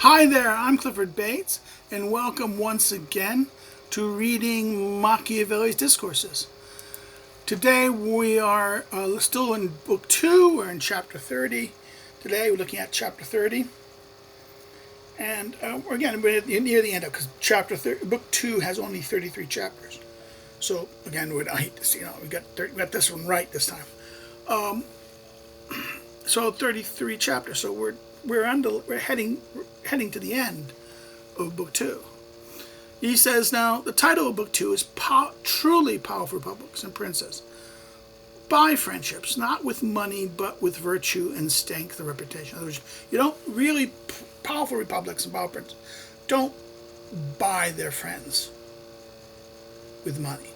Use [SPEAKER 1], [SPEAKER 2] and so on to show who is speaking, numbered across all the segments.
[SPEAKER 1] Hi there, I'm Clifford Bates, and welcome once again to reading Machiavelli's Discourses. Today we are still in Book 2, we're in Chapter 30. Today we're looking at Chapter 30. And again, we're near the end of because Book 2 has only 33 chapters. So again, we got this one right this time. So 33 chapters. So we're heading to the end of Book 2. He says now the title of Book 2 is Truly Powerful Republics and Princes. Buy friendships, not with money, but with virtue and strength and reputation. In other words, you don't really powerful republics and powerful princes don't buy their friends with money.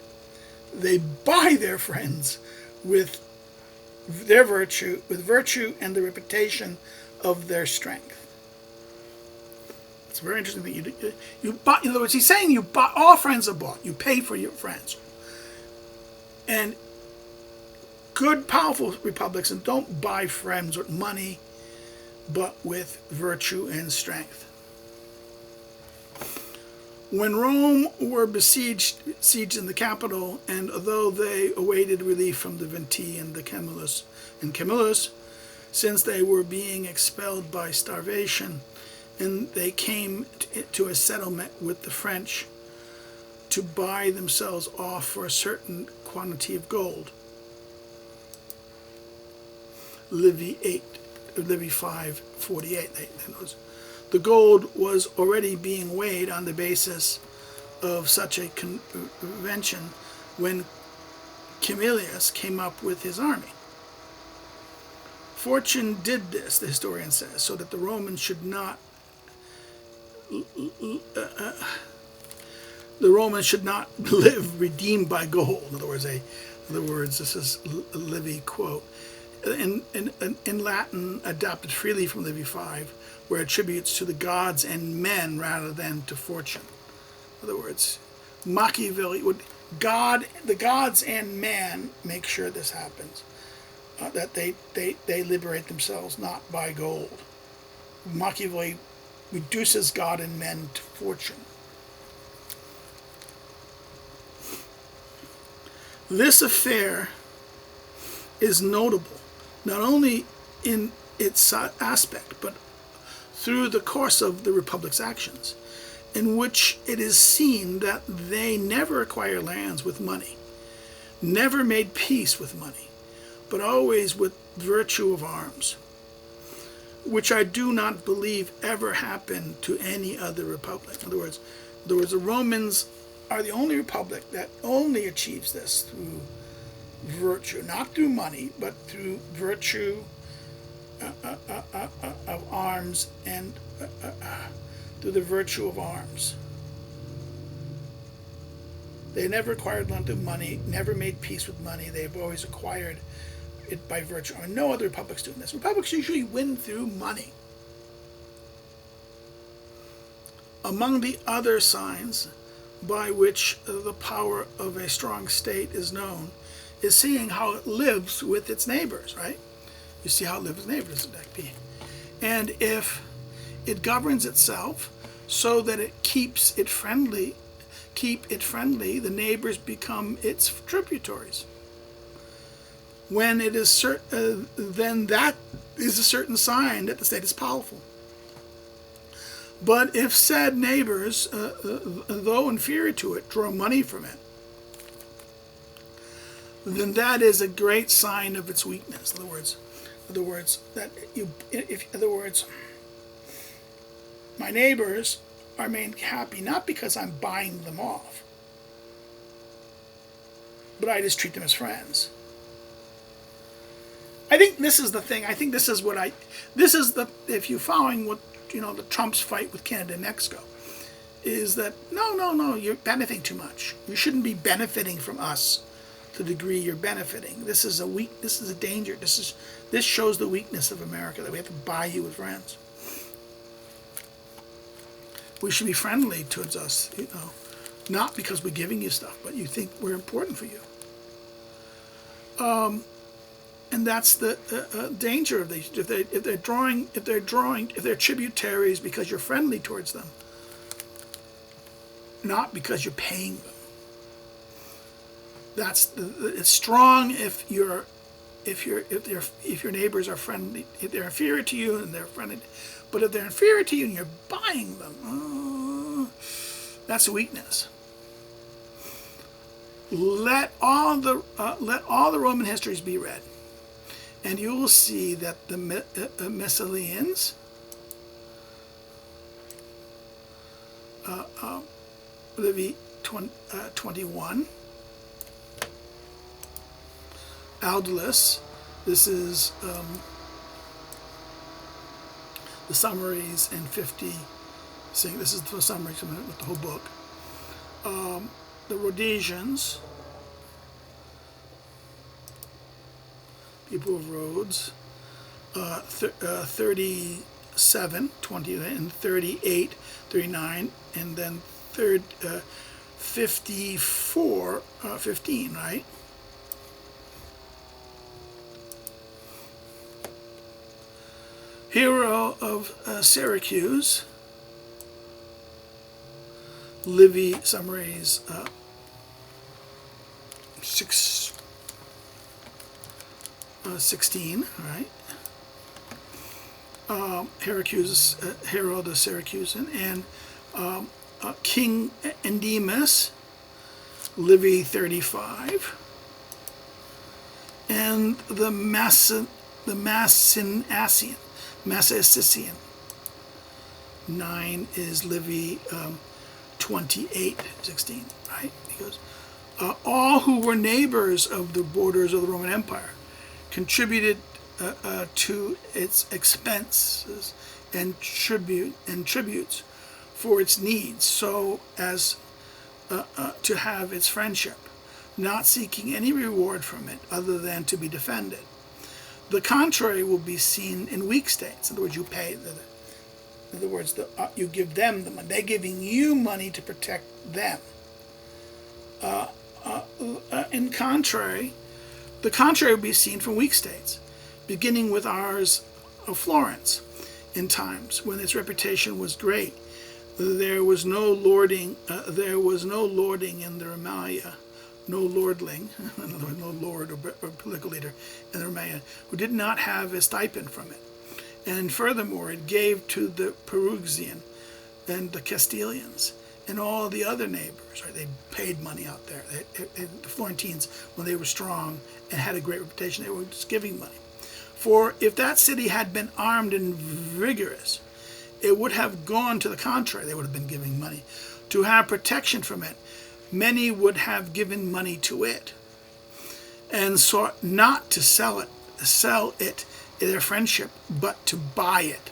[SPEAKER 1] They buy their friends with their virtue, and the reputation of their strength. It's a very interesting thing. You buy, in other words, he's saying you buy, all friends are bought. You pay for your friends. And good, powerful republics don't buy friends with money, but with virtue and strength. When Rome were besieged in the capital, and although they awaited relief from the Venti and the Camillus, since they were being expelled by starvation, and they came to a settlement with the French to buy themselves off for a certain quantity of gold. Livy 5:48. The gold was already being weighed on the basis of such a convention when Camillus came up with his army. Fortune did this, the historian says, so that the Romans should not live redeemed by gold. In other words, this is Livy quote. In Latin, adapted freely from Livy 5, where attributes to the gods and men rather than to fortune. In other words, Machiavelli the gods and man make sure this happens, that they liberate themselves not by gold. Machiavelli reduces God and men to fortune. This affair is notable not only in its aspect, but through the course of the Republic's actions, in which it is seen that they never acquire lands with money, never made peace with money, but always with virtue of arms, which I do not believe ever happened to any other republic. In other words, the Romans are the only republic that only achieves this through virtue, not through money, but through virtue of arms and through the virtue of arms. They never acquired land through money, never made peace with money. They've always acquired it by virtue. I mean, no other republics doing this. Republics usually win through money. Among the other signs by which the power of a strong state is known is seeing how it lives with its neighbors, right? You see how it lives with neighbors. And if it governs itself so that it keep it friendly, the neighbors become its tributaries. When it is then that is a certain sign that the state is powerful. But if said neighbors, though inferior to it, draw money from it, then that is a great sign of its weakness. In other words, my neighbors are made happy not because I'm buying them off, but I just treat them as friends. I think this is the thing. I think if you're following what, the Trump's fight with Canada and Mexico, is that no, you're benefiting too much. You shouldn't be benefiting from us to the degree you're benefiting. This is a danger. This shows the weakness of America, that we have to buy you with friends. We should be friendly towards us, not because we're giving you stuff, but you think we're important for you. And that's the danger of these. If they're tributaries because you're friendly towards them, not because you're paying them. It's strong if your neighbors are friendly, if they're inferior to you and they're friendly. But if they're inferior to you and you're buying them, that's a weakness. Let all the Roman histories be read, and you will see that the Messalians, Livy 21, Aldolus, this is the summaries in 50. This is the summary with the whole book. The Rhodesians, people of Rhodes, 37, 20, and 38, 39, and then 54, 15, right? Hero of Syracuse, Livy summaries 16, right? Hero the Syracusan, and King Endemus, Livy 35, and the Massacisian 9 is Livy 28:16, right? He goes, all who were neighbors of the borders of the Roman Empire contributed to its expenses and tributes for its needs, so as to have its friendship, not seeking any reward from it other than to be defended. The contrary will be seen in weak states. In other words, you pay. In other words, you give them the money. They're giving you money to protect them. The contrary will be seen from weak states, beginning with ours of Florence, in times when its reputation was great. There was no lording in the Romalia, no lordling, no lord or political leader in the Romania, who did not have a stipend from it. And furthermore, it gave to the Perugian and the Castilians and all the other neighbors. Right? They paid money out there. The Florentines, when they were strong and had a great reputation, they were just giving money. For if that city had been armed and vigorous, it would have gone to the contrary. They would have been giving money. To have protection from it, many would have given money to it, and sought not to sell it in their friendship, but to buy it.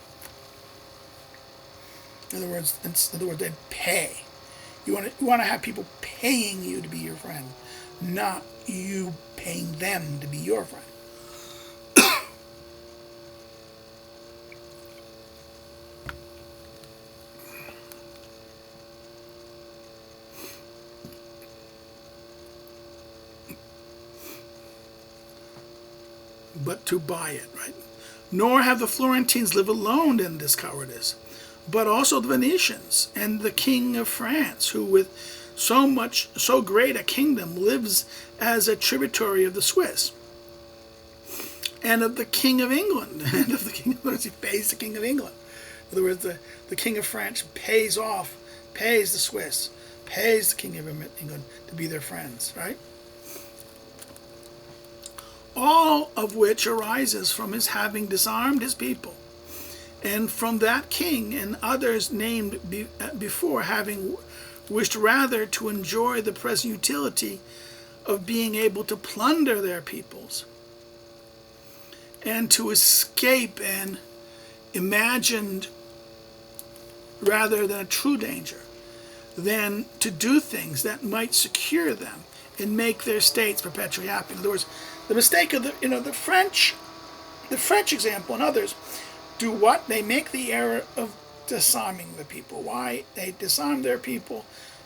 [SPEAKER 1] In other words, they'd pay. You want to have people paying you to be your friend, not you paying them to be your friend. But to buy it, right? Nor have the Florentines lived alone in this cowardice, but also the Venetians and the King of France, who with so great a kingdom lives as a tributary of the Swiss, and of the King of England, and of the King of England. He pays the King of England. In other words, the King of France pays the Swiss, pays the King of England to be their friends, right? All of which arises from his having disarmed his people, and from that king and others named before having wished rather to enjoy the present utility of being able to plunder their peoples, and to escape an imagined rather than a true danger, than to do things that might secure them and make their states perpetually happy. In other words, the mistake of the French example and others do what? They make the error of disarming the people. Why? They disarm their people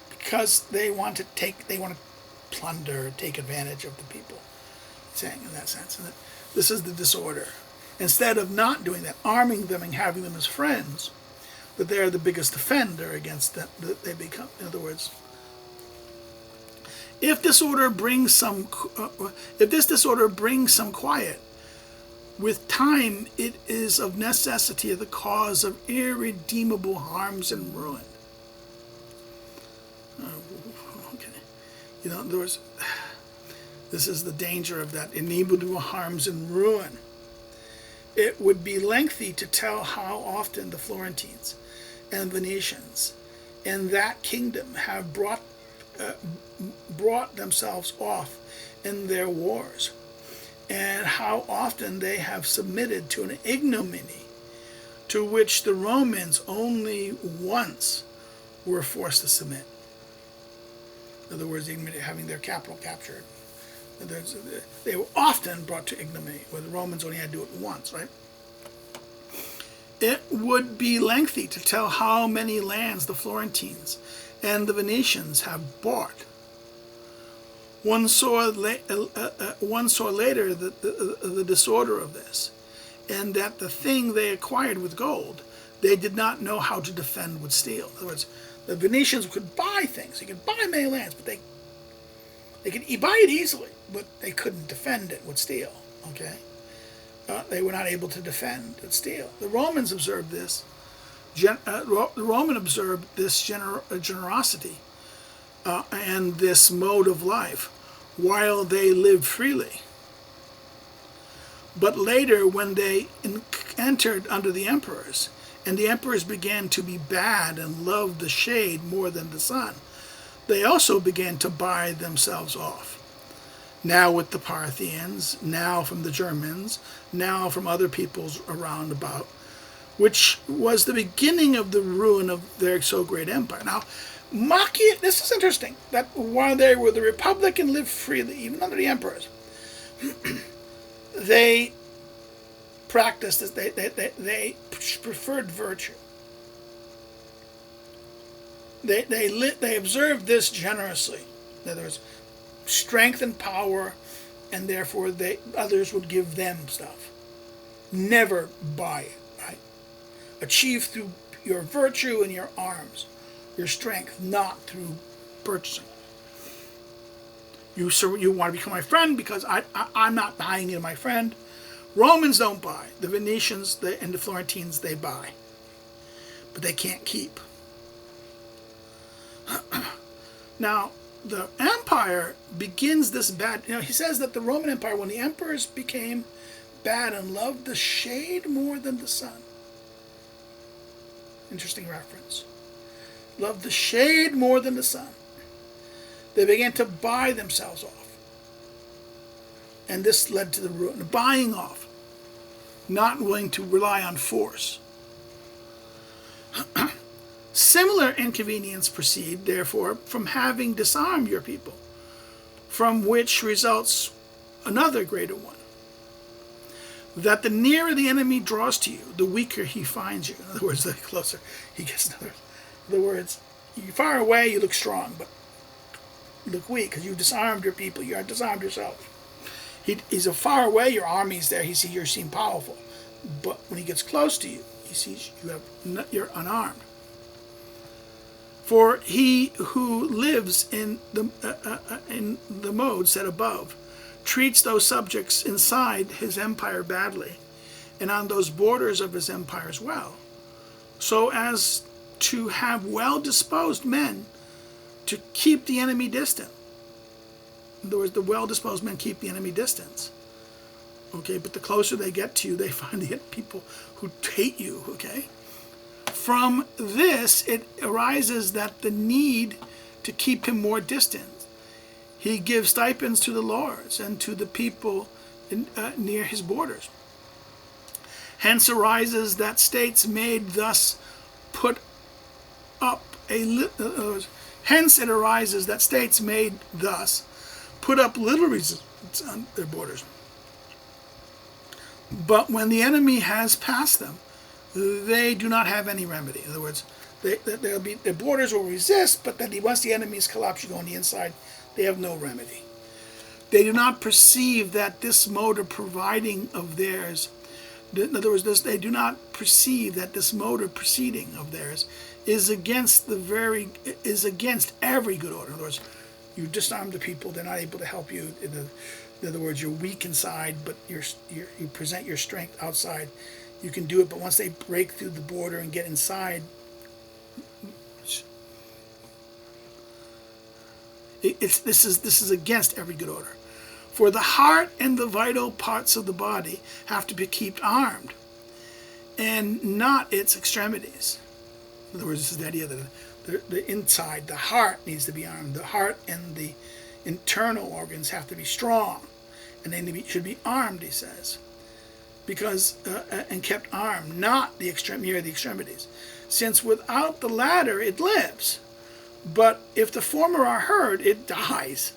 [SPEAKER 1] because they want to plunder, take advantage of the people. Saying in that sense, This is the disorder. Instead of not doing that, arming them and having them as friends, that they are the biggest offender against them, that they become. In other words, if this disorder brings some quiet, with time it is of necessity the cause of irredeemable harms and ruin. Okay, in other words, this is the danger of that irredeemable harms and ruin. It would be lengthy to tell how often the Florentines and Venetians in that kingdom have brought themselves off in their wars, and how often they have submitted to an ignominy to which the Romans only once were forced to submit. In other words, having their capital captured. They were often brought to ignominy, where the Romans only had to do it once, right? It would be lengthy to tell how many lands the Florentines and the Venetians have bought. One saw later the disorder of this, and that the thing they acquired with gold, they did not know how to defend with steel. In other words, the Venetians could buy things. They could buy many lands, but they could buy it easily, but they couldn't defend it with steel. Okay, they were not able to defend with steel. The Romans observed this. The Roman observed this generosity and this mode of life while they lived freely. But later, when they entered under the emperors, and the emperors began to be bad and loved the shade more than the sun, they also began to buy themselves off. Now with the Parthians, now from the Germans, now from other peoples around about, which was the beginning of the ruin of their so great empire. Now, this is interesting, that while they were the republic and lived freely, even under the emperors, they practiced this, they preferred virtue. They observed this generously. In other words, strength and power, and therefore others would give them stuff. Never buy it, right? Achieve through your virtue and your arms, your strength, not through purchasing. You want to become my friend because I'm not buying into my friend. Romans don't buy. The Venetians and the Florentines, they buy. But they can't keep. Now, the empire begins this bad. He says that the Roman Empire, when the emperors became bad and loved the shade more than the sun. Interesting reference. Loved the shade more than the sun. They began to buy themselves off. And this led to the ruin, buying off, not willing to rely on force. Similar inconvenience proceed, therefore, from having disarmed your people, from which results another greater one. That the nearer the enemy draws to you, the weaker he finds you. In other words, the closer he gets. In other words, you're far away, you look strong, but you look weak because you've disarmed your people. You are disarmed yourself. He's far away, your army's there, you seem powerful. But when he gets close to you, he sees you're unarmed. For he who lives in the mode said above treats those subjects inside his empire badly, and on those borders of his empire as well, so as to have well-disposed men to keep the enemy distant. In other words, the well-disposed men keep the enemy distance. Okay, but the closer they get to you, they find they get people who hate you, okay? From this, it arises that the need to keep him more distant. He gives stipends to the lords and to the people near his borders. Hence arises that states made thus put up hence it arises that states made thus put up little resistance on their borders. But when the enemy has passed them, they do not have any remedy. In other words, their borders will resist, but then once the enemies collapse, you go on the inside, they have no remedy. They do not perceive that this mode of providing of theirs, in other words, they do not perceive that this mode of proceeding of theirs is against every good order. In other words, you disarm the people; they're not able to help you. In other words, you're weak inside, but you present your strength outside. You can do it, but once they break through the border and get inside, this is against every good order. For the heart and the vital parts of the body have to be kept armed, and not its extremities. In other words, this is the idea that the inside, the heart needs to be armed. The heart and the internal organs have to be strong, and they should be armed, he says, because and kept armed, not merely the extremities, since without the latter it lives, but if the former are hurt, it dies.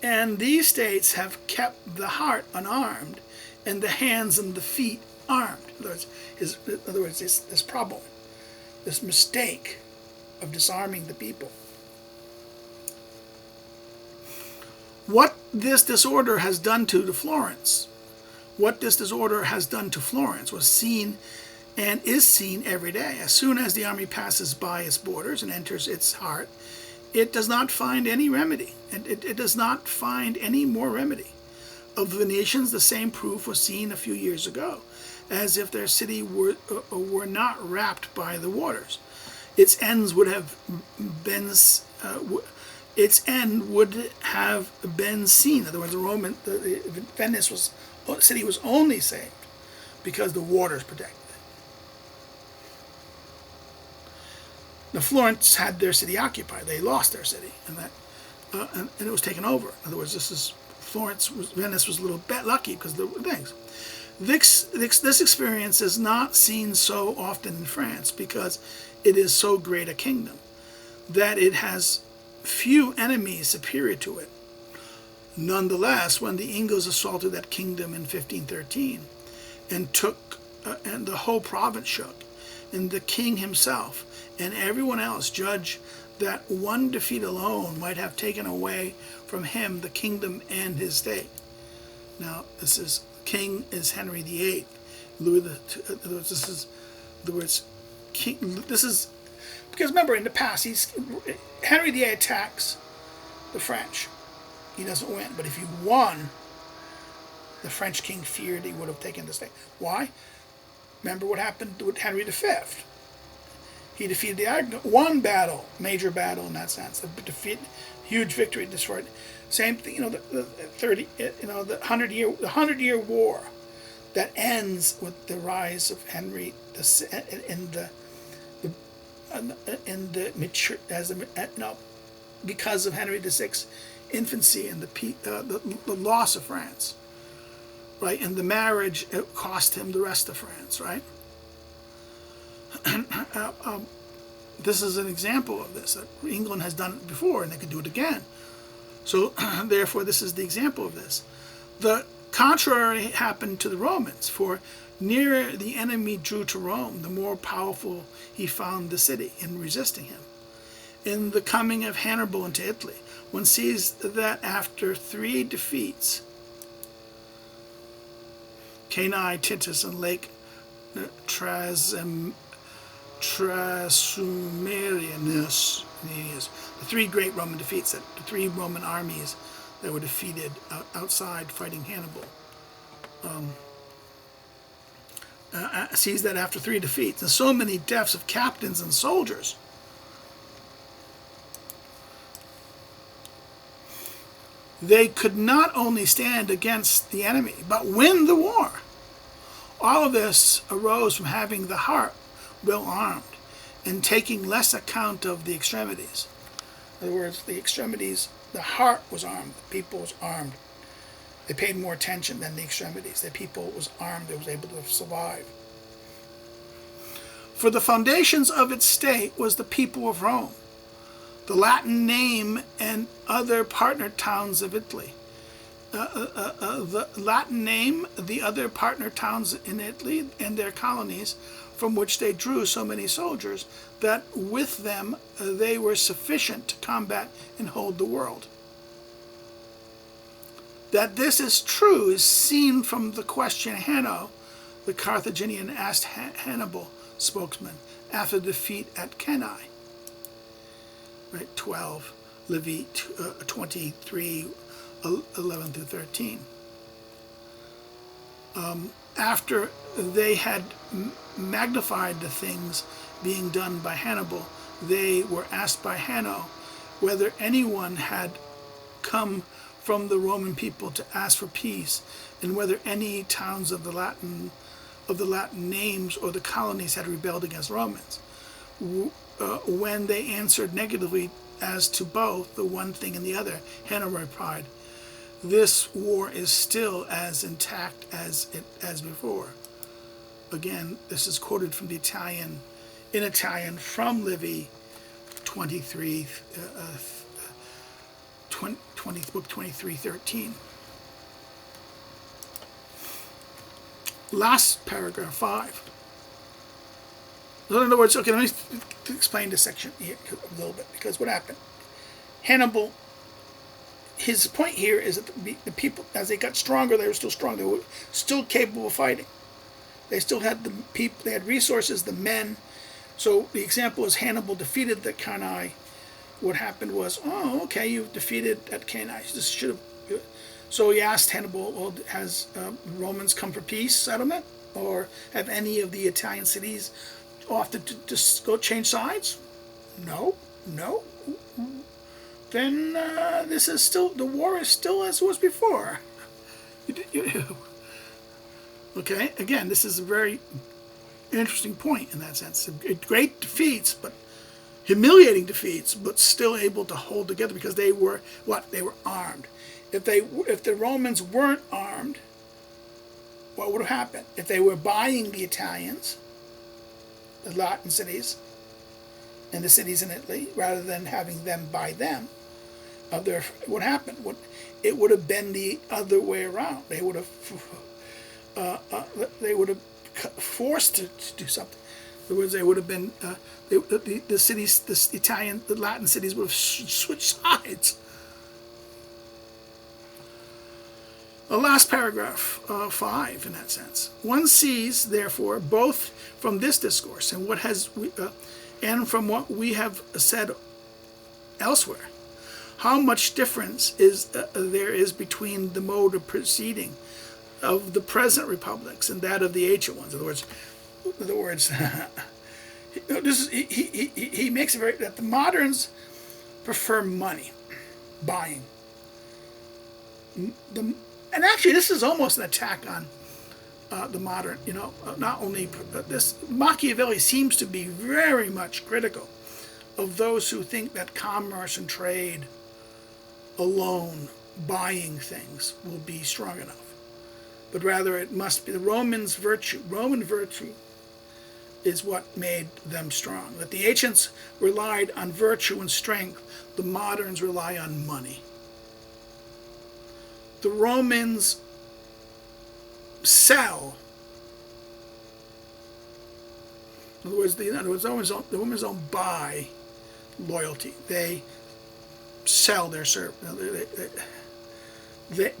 [SPEAKER 1] And these states have kept the heart unarmed, and the hands and the feet armed. In other words, this problem, this mistake of disarming the people. What this disorder has done to Florence, was seen and is seen every day. As soon as the army passes by its borders and enters its heart, it does not find any remedy, and it does not find any more remedy. Of the Venetians, the same proof was seen a few years ago, as if their city were not wrapped by the waters. Its ends would have been seen. In other words, the Venice city was only saved because the waters protected it. Now, Florence had their city occupied. They lost their city, and it was taken over. In other words, Venice was a little bit lucky because of the things. This experience is not seen so often in France because it is so great a kingdom that it has few enemies superior to it. Nonetheless, when the Ingles assaulted that kingdom in 1513 and the whole province shook, and the king himself and everyone else judged that one defeat alone might have taken away from him the kingdom and his state. Now, king is Henry VIII. This is because remember, in the past, Henry VIII attacks the French. He doesn't win, but if he won, the French king feared he would have taken the state. Why? Remember what happened with Henry V. He defeated the Huguenots. One battle, major battle in that sense, huge victory, destroyed. Same thing, the 100-year war that ends with the rise of Henry because of Henry VI's infancy and the loss of France, right? And the marriage, it cost him the rest of France, right? This is an example of this, that England has done it before and they could do it again. So therefore this is the example of this. The contrary happened to the Romans, for nearer the enemy drew to Rome, the more powerful he found the city in resisting him. In the coming of Hannibal into Italy, one sees that after 3 defeats, Cannae, Titus, and Lake Trasumerianus, the 3 great Roman defeats, the 3 Roman armies that were defeated outside fighting Hannibal. Sees that after 3 defeats and so many deaths of captains and soldiers, they could not only stand against the enemy, but win the war. All of this arose from having the heart well armed and taking less account of the extremities. In other words, the extremities, the heart was armed, the people was armed. They paid more attention than the extremities. The people was armed, they was able to survive. For the foundations of its state was the people of Rome, the Latin name and other partner towns of Italy. The Latin name, the other partner towns in Italy and their colonies, from which they drew so many soldiers, that with them they were sufficient to combat and hold the world. That this is true is seen from the question Hanno, the Carthaginian, asked Hannibal, spokesman, after defeat at Cannae. Right, 12, Livy 23, 11 through 13. After they had magnified the things being done by Hannibal, they were asked by Hanno whether anyone had come from the Roman people to ask for peace, and whether any towns of the Latin names or the colonies had rebelled against Romans. When they answered negatively as to both the one thing and the other, Hanno replied, "This war is still as intact as before." Again, this is quoted from in Italian from Livy 23, book 23:13. Last paragraph 5. In other words, okay, let me explain this section here a little bit, because what happened? Hannibal, his point here is that the people, as they got stronger, they were still strong. They were still capable of fighting. They still had the people, they had resources, the men. So the example is Hannibal defeated the Cannae. What happened was, oh, okay, you've defeated at Cannae. This should have. So he asked Hannibal, well, has Romans come for peace settlement, or have any of the Italian cities offered to just go change sides? No. Then this is still, the war is still as it was before. Okay, again, this is a very interesting point in that sense. Great defeats, but humiliating defeats, but still able to hold together because they were what? They were armed. If the Romans weren't armed, what would have happened? If they were buying the Italians, the Latin cities, and the cities in Italy, rather than having them buy them, what happened? It would have been the other way around. They would have forced to do something. In other words, they would have been the cities, the Latin cities would have switched sides. The last paragraph, 5, in that sense. One sees, therefore, both from this discourse and and from what we have said elsewhere, how much difference there is between the mode of proceeding of the present republics and that of the ancient ones. In other words, he makes it very that the moderns prefer money, buying. And actually, this is almost an attack on the modern. Not only this, Machiavelli seems to be very much critical of those who think that commerce and trade alone, buying things, will be strong enough. But rather, it must be the Roman virtue is what made them strong. That the ancients relied on virtue and strength, the moderns rely on money. The Romans sell. In other words, the Romans don't buy loyalty. They sell their service.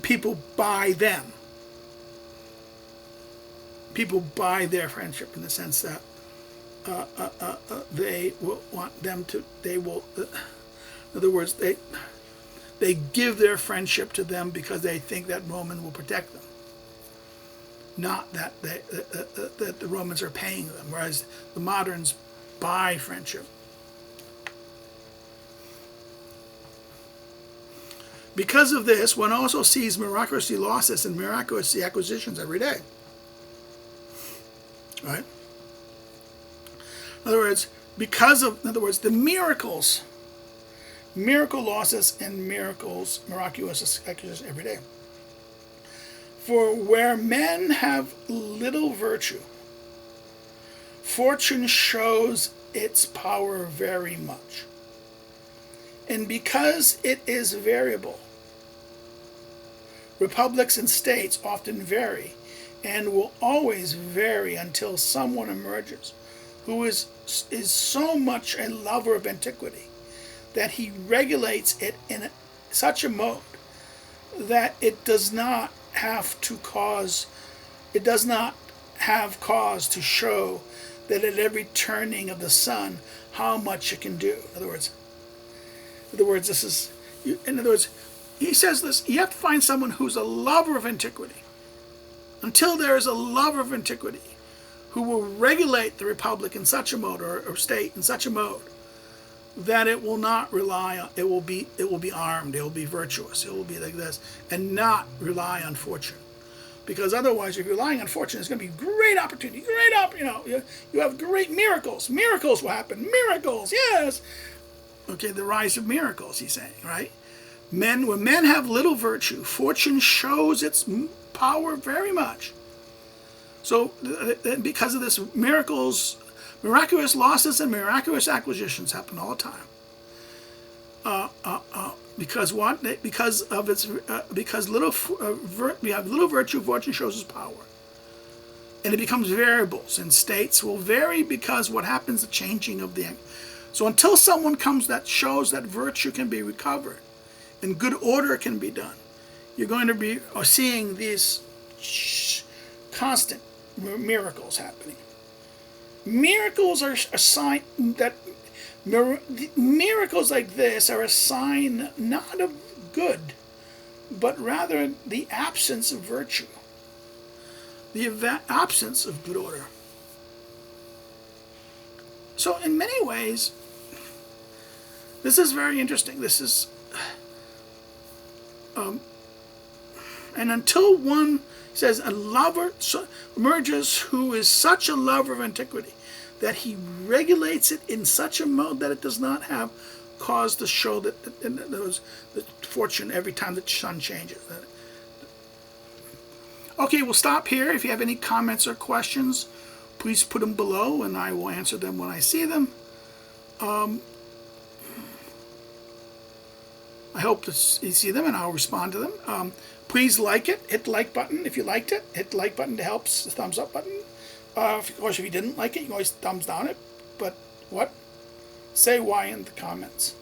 [SPEAKER 1] People buy them. People buy their friendship in the sense that they will want them to. They will. In other words, they give their friendship to them because they think that Roman will protect them. Not that that the Romans are paying them, whereas the moderns buy friendship. Because of this, one also sees miraculous losses and miraculous acquisitions every day. Right? In other words, the miracle losses and miraculous acquisitions every day. For where men have little virtue, fortune shows its power very much. And because it is variable, republics and states often vary and will always vary until someone emerges who is so much a lover of antiquity that he regulates it in such a mode that it does not have cause to show that at every turning of the sun how much it can do. In other words, he says this, you have to find someone who's a lover of antiquity. Until there is a lover of antiquity who will regulate the republic in such a mode, or state in such a mode, that it will not rely on, it will be armed, it will be virtuous, it will be like this, and not rely on fortune. Because otherwise, if you're relying on fortune, it's going to be great opportunity, you have great miracles. Miracles will happen. Miracles, yes. Okay, the rise of miracles, he's saying, right? When men have little virtue, fortune shows its power very much. So, because of this, miraculous losses and miraculous acquisitions happen all the time. Because what? Because we have little virtue, fortune shows its power, and it becomes variables. And states will vary because what happens, the changing of the. So until someone comes that shows that virtue can be recovered, and good order can be done, you're going to be seeing these constant miracles happening. Miracles are a sign that. Miracles like this are a sign not of good, but rather the absence of virtue, the absence of good order. So in many ways, this is very interesting. This is, and until one says a lover emerges who is such a lover of antiquity, that he regulates it in such a mode that it does not have cause to show that the fortune every time the sun changes. Okay, we'll stop here. If you have any comments or questions, please put them below and I will answer them when I see them. I hope you see them and I'll respond to them. Please like it. Hit the like button if you liked it. Hit the like button to help, the thumbs up button. Of course, if you didn't like it, you can always thumbs down it. But what? Say why in the comments.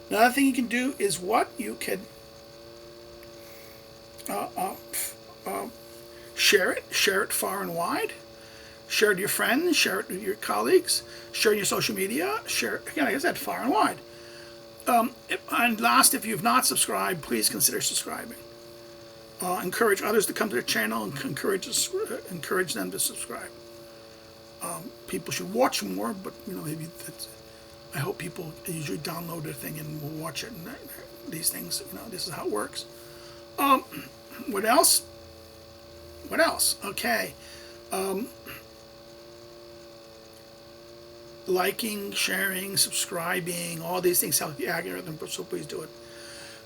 [SPEAKER 1] Another thing you can do is what? You can share it far and wide. Share it to your friends, share it with your colleagues, share it in your social media, share it, again, like I said, far and wide. And last, if you've not subscribed, please consider subscribing. Encourage others to come to the channel and encourage them to subscribe. People should watch more, but maybe I hope people usually download their thing and will watch it. And these things, this is how it works. What else? Okay. Liking, sharing, subscribing, all these things help the algorithm, so please do it.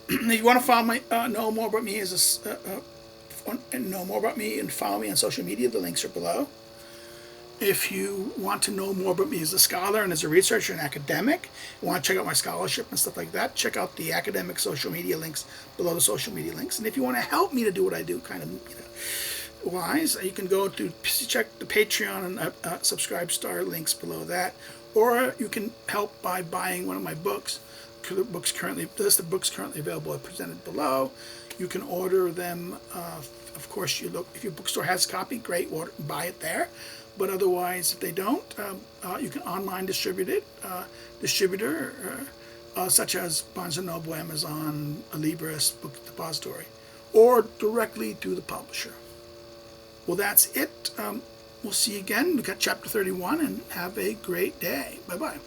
[SPEAKER 1] If you want to follow know more about me and follow me on social media, the links are below. If you want to know more about me as a scholar and as a researcher and academic, you want to check out my scholarship and stuff like that, check out the academic social media links below the social media links. And if you want to help me to do what I do, wise, you can go to check the Patreon and subscribe star links below that, or you can help by buying one of my books. The list of books currently available are presented below. You can order them. Of course, if your bookstore has a copy, great, buy it there. But otherwise, if they don't, you can online distribute it. Distributor such as Barnes & Noble, Amazon, Libris, Book Depository, or directly to the publisher. Well, that's it. We'll see you again. We've got chapter 31, and have a great day. Bye-bye.